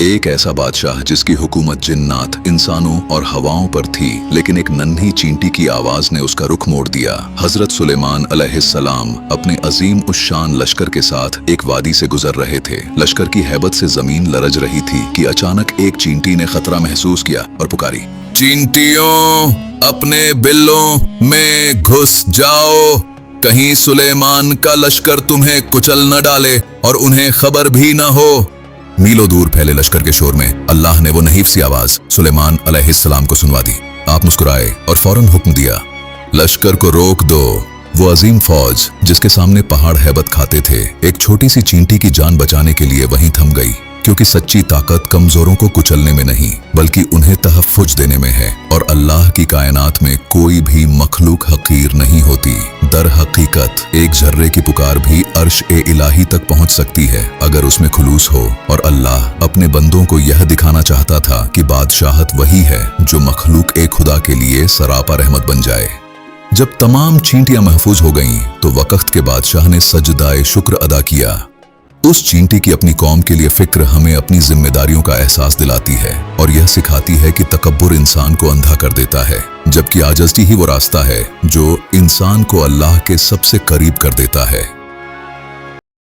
एक ऐसा बादशाह जिसकी हुकूमत जिन्नात, इंसानों और हवाओं पर थी, लेकिन एक नन्ही चींटी की आवाज ने उसका रुख मोड़ दिया। हजरत सुलेमान अलैहिस्सलाम अपने अजीम उश्शान लश्कर के साथ एक वादी से गुजर रहे थे। लश्कर की हैबत से जमीन लरज रही थी कि अचानक एक चींटी ने खतरा महसूस किया और पुकारी, चींटियों, अपने बिलों में घुस जाओ, कहीं सुलेमान का लश्कर तुम्हें कुचल न डाले और उन्हें खबर भी न हो। मीलों दूर फैले लश्कर के शोर में अल्लाह ने वो नहीफ सी आवाज सुलेमान अलैहिस्सलाम को सुनवा दी। आप मुस्कुराए और फौरन हुक्म दिया, लश्कर को रोक दो। वो अजीम फौज जिसके सामने पहाड़ हैबत खाते थे, एक छोटी सी चींटी की जान बचाने के लिए वहीं थम गई, क्योंकि सच्ची ताकत कमजोरों को कुचलने में नहीं बल्कि उन्हें तहफ्फुज देने में है। और अल्लाह की कायनात में कोई भी मखलूक हकीर नहीं होती। दर हकीकत एक जर्रे की पुकार भी अर्श ए इलाही तक पहुंच सकती है अगर उसमें खुलूस हो। और अल्लाह अपने बंदों को यह दिखाना चाहता था कि बादशाहत वही है जो मखलूक ए खुदा के लिए सरापा रहमत बन जाए। जब तमाम चींटियां महफूज हो गईं, तो वक्त के बादशाह ने सजदाए शुक्र अदा किया। उस चींटी की अपनी कौम के लिए फिक्र हमें अपनी जिम्मेदारियों का एहसास दिलाती है और यह सिखाती है कि तकब्बुर इंसान को अंधा कर देता है, जबकि आजिज़ी ही वो रास्ता है जो इंसान को अल्लाह के सबसे करीब कर देता है।